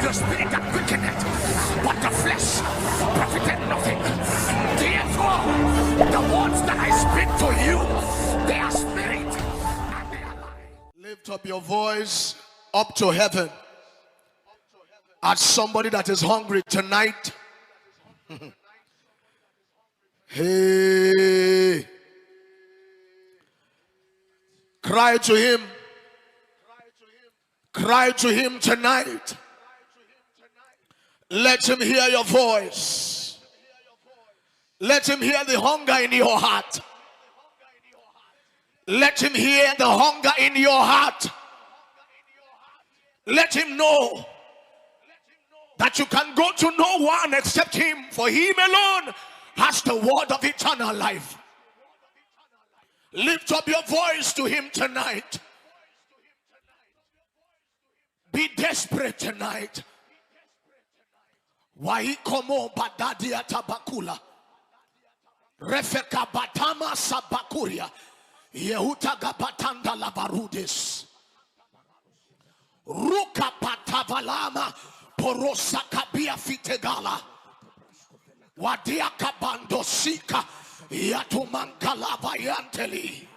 the spirit that quickeneth, but the flesh profited nothing. Therefore, the words that I speak to you, they are spirit and they are life. Lift up your voice up to heaven. At somebody that is hungry tonight. Hey. Cry to him. Cry to him tonight. Let him hear your voice. Let him hear the hunger in your heart. Let him hear the hunger in your heart. Let him know that you can go to no one except him, for him alone has the word of eternal life. Lift up your voice to him tonight. Be desperate tonight. Waikomo badadia tabakula. Refeka batama sabakuria. Yehuta gabatanda labarudis. Ruka patavalama porosa kabia fitegala. Wadia kabandosika yatumankalava yanteli.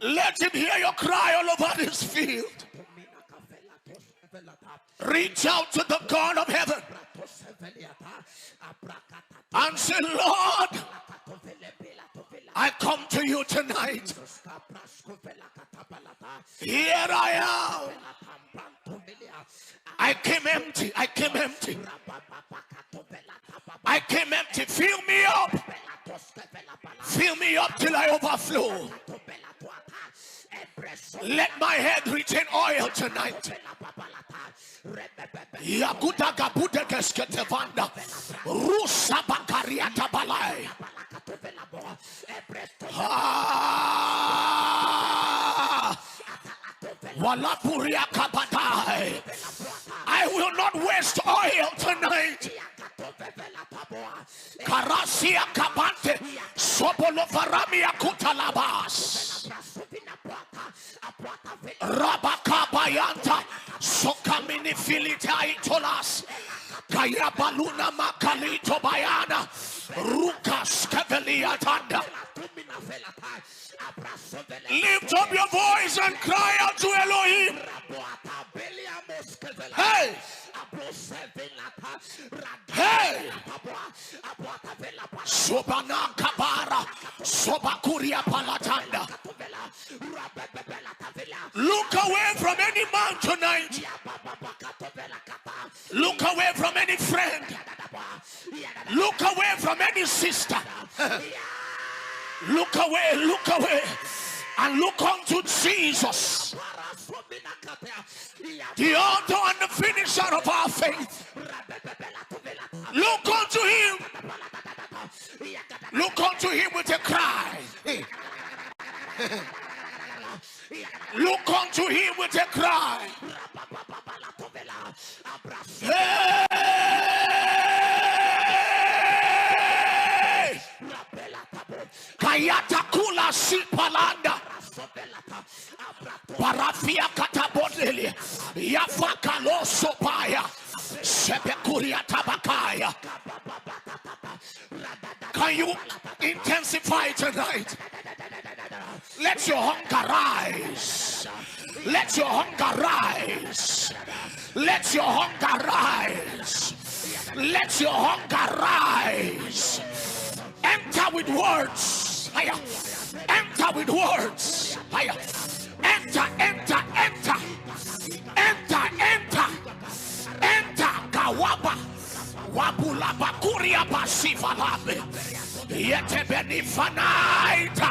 Let him hear your cry all over this field. Reach out to the God of heaven and say, Lord, I come to you tonight. Here I am. I came empty. I came empty. I came empty. Fill me up. Fill me up till I overflow. Let my head retain oil tonight. Yakuta gabude kesketevanda. Rusa bakariata balai. Walapuria kabatai. I will not waste oil tonight. Karasia kabante. Sobolofaramia kutalabas. Rabakabayanta. Sokamini filitai tolas. Kayabaluna makalito bayana. Rukas keveliatanda. Lift up your voice and cry out to Elohim. Hey! Hey! Sobana kabara, sobakuria palatanda. Look away from any man tonight. Look away from any friend. Look away from any sister. Look away, and look unto Jesus, the author and the finisher of our faith. Look unto him. Look unto him with a cry. Look unto him with a cry. Hey! Kayata kula sipalanda. Parafia katabodeli. Yafaka lo sopaya. Sepekuria tabakaya. Can you intensify tonight? Let your hunger rise. Let your hunger rise. Let your hunger rise. Let your hunger rise. Enter with words. Enter with words. Enter, enter, enter. Enter, enter. Enter. Kawaba. Wabula bakuria pasifa labe. Yete beni fanaita.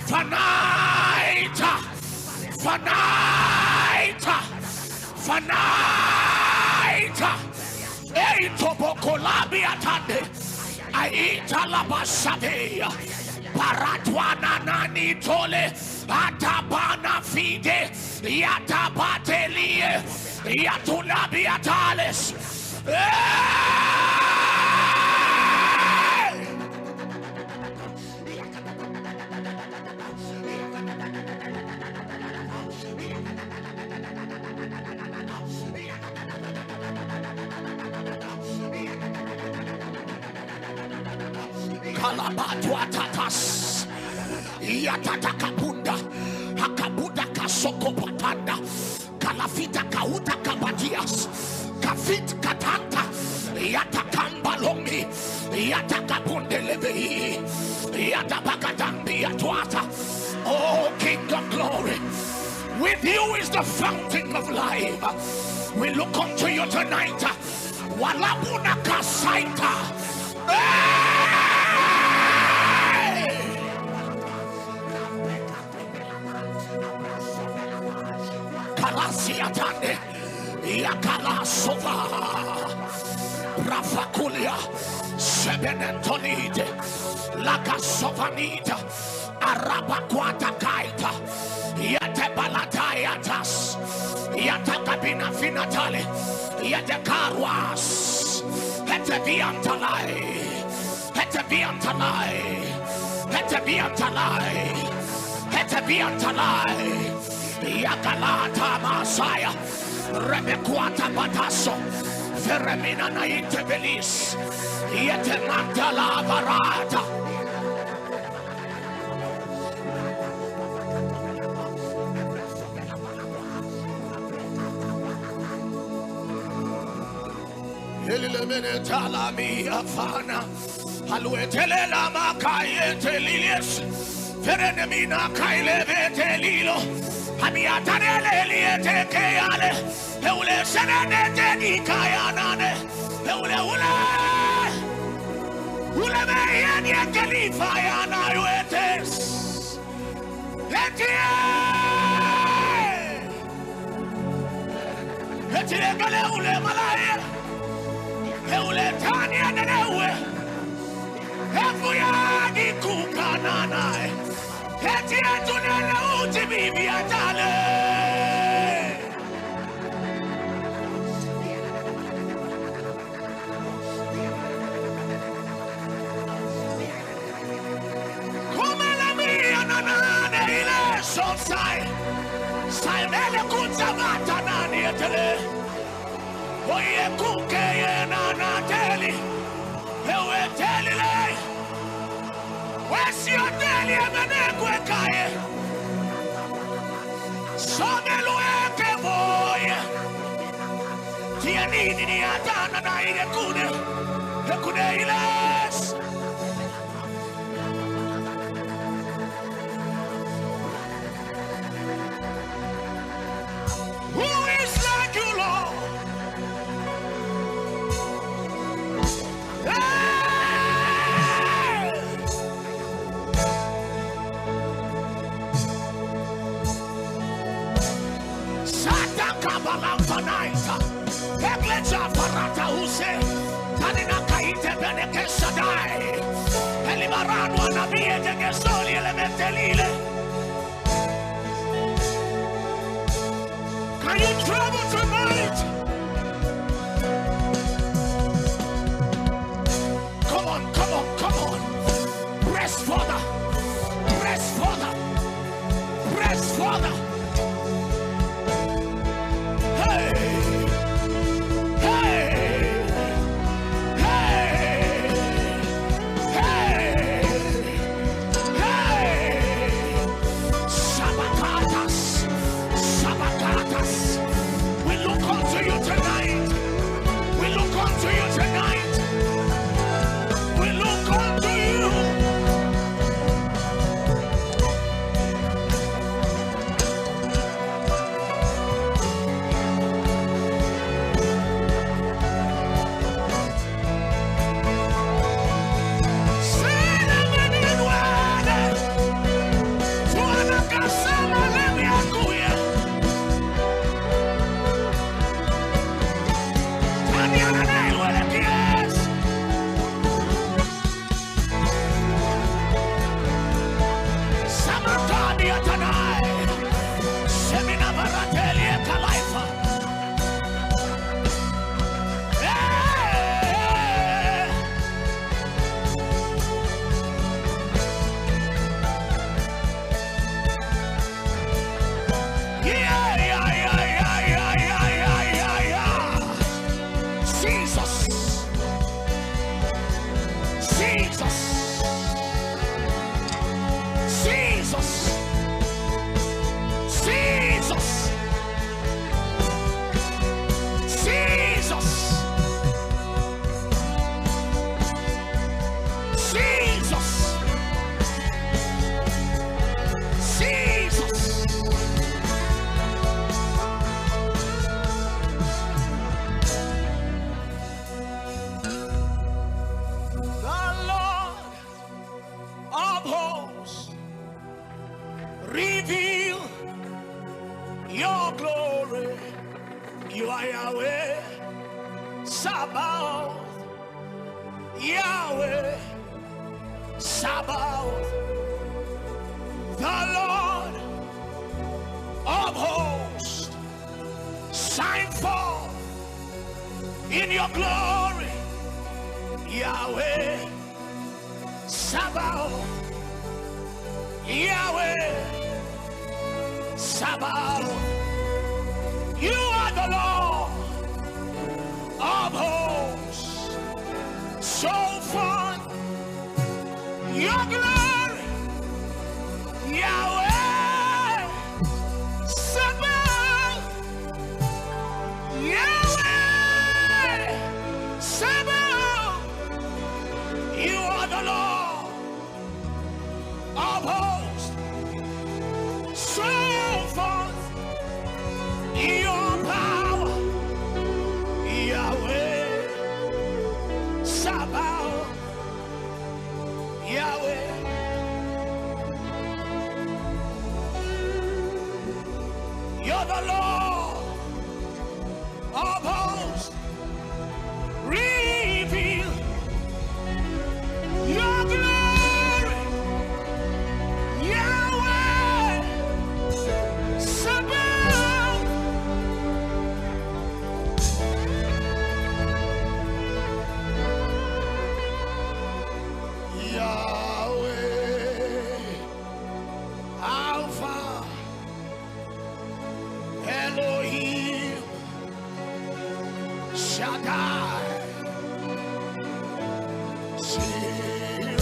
Fanaita. Fanaita. Fanaita. Eito bokolabi atande. Aita labasadeya. Paratwana nani tole. Atabana fide. Yatabatelie. Yatunabi atales. Kalabatuatatas Yatata Kapunda Hakabuda Kasoko Patanda Kalafita Kauta Kabatias Kafit Katanta Yatakamba Longi Yatakabundelebe Yatabakadambi Yatuata. Oh, King of Glory, with you is the fountain of life. We look unto you tonight. Walabuna Kasaita. Kalasiatane Yakala Sova Rafakulia Sebenentonide Laka Sovanita Araba Quata Kaita Yatebalatayatas Yatakabina Finatale Yatakarwas Hetebiantalai Hetebiantalai Hetebiantalai Hetebiantalai Yakalata Masaya Rebequata Bataso Feremina Naite Belis Yetemantala Barata. Elimene talami afana Haluetele lama kayete lilies Ferenemina kaile vete lilo Hamiatanele liete keale Eule senene di kayanane Eule Ule meyeni kelifa yana yuetes Etie gale ule malaye Eule tanya nenewe Efuya di kukananae Etie tunele uti bibi atale Kumele miya nanane ile Osayi Saimele kutabata nani etele Oye kukeye nanateli Ewe telile Wesi oteli emene kwekaye Sogelueke boye Tia nini ni atana na ile kude Ekude iles Who is like you, Lord? Kabalamfanaita Egleja Farata Use Tanina Kaite Beneke Sadai Elimarano Anabie de Gesoli Elementelile. Can you travel tonight? Come on, come on, come on. Press further. Press further. Press further. We look unto you. Reveal your glory. You are Yahweh, Sabaoth, Yahweh, Sabaoth, the Lord of hosts. Shine forth in your glory, Yahweh, Sabaoth, Yahweh, Sabaoth. You are the Lord of hosts. Show forth your glory, Yahweh, Sabaoth, Yahweh, Sabaoth. You are the Lord of hosts. Show forth your power, Yahweh, Sabaoth, Yahweh. You're the Lord of hosts. Reveal your glory, Yahweh, Sabaoth. Yahweh, Alpha, Elohim, Shaddai, Jireh,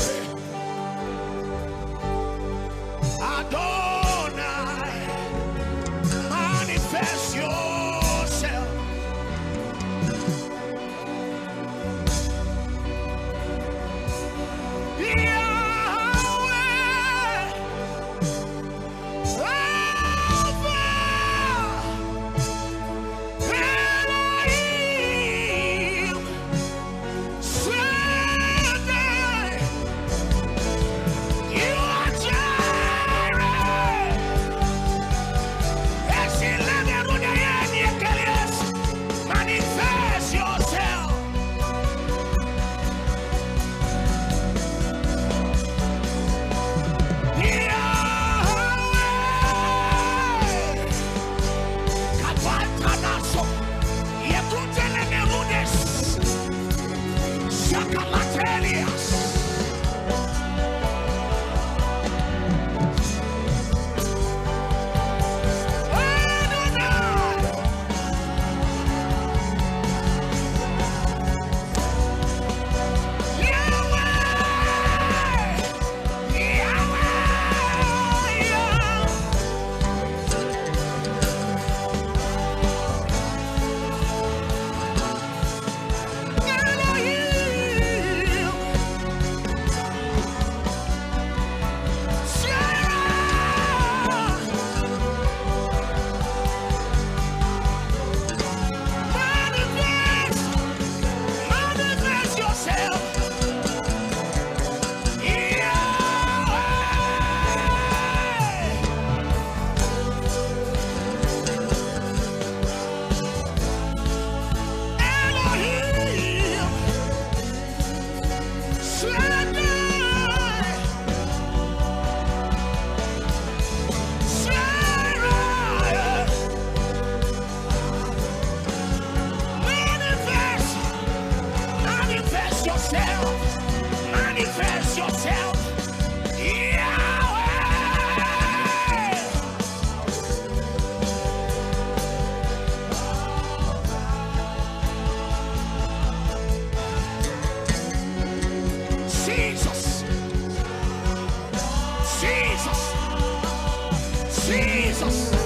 Adonai, manifest yourself. Yahweh, Alpha, Elohim, Shaddai, you are Jireh. Manifest yourself. Yahweh, Kavatanaso, Yekutele Merudes, Shakalatelias. Manifest yourself. Elohim, Shaddai, Jireh, manifest yourself, manifest yourself, Yahweh. Jesus, Jesus, Jesus.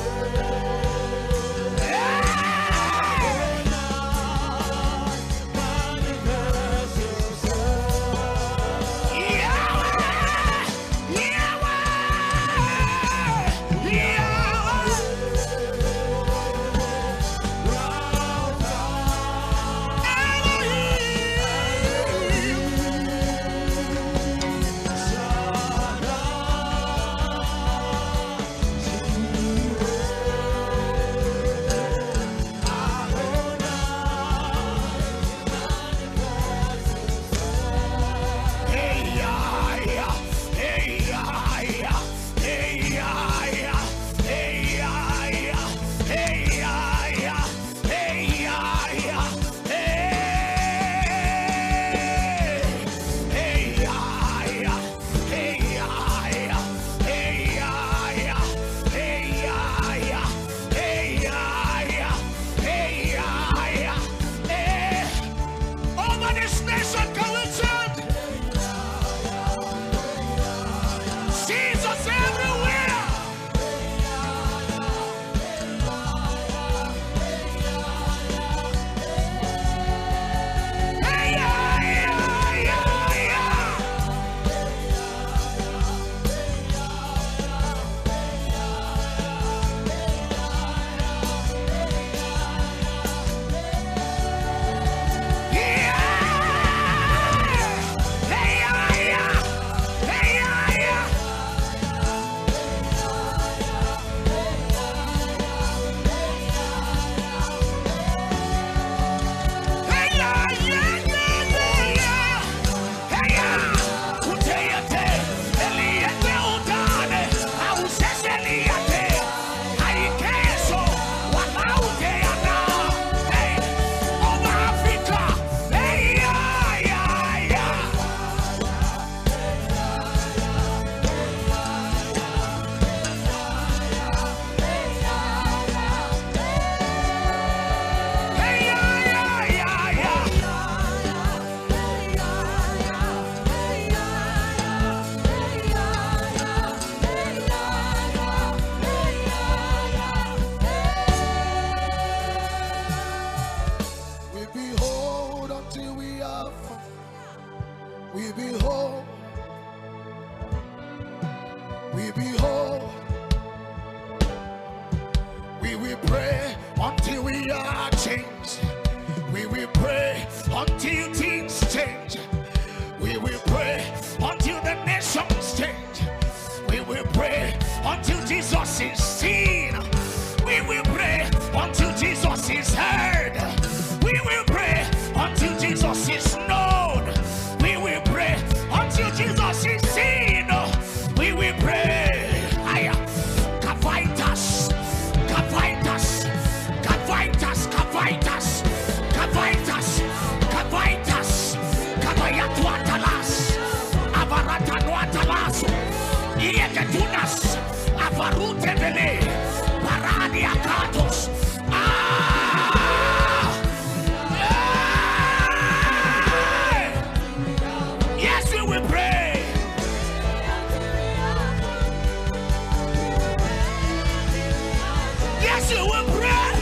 Yes, you will pray.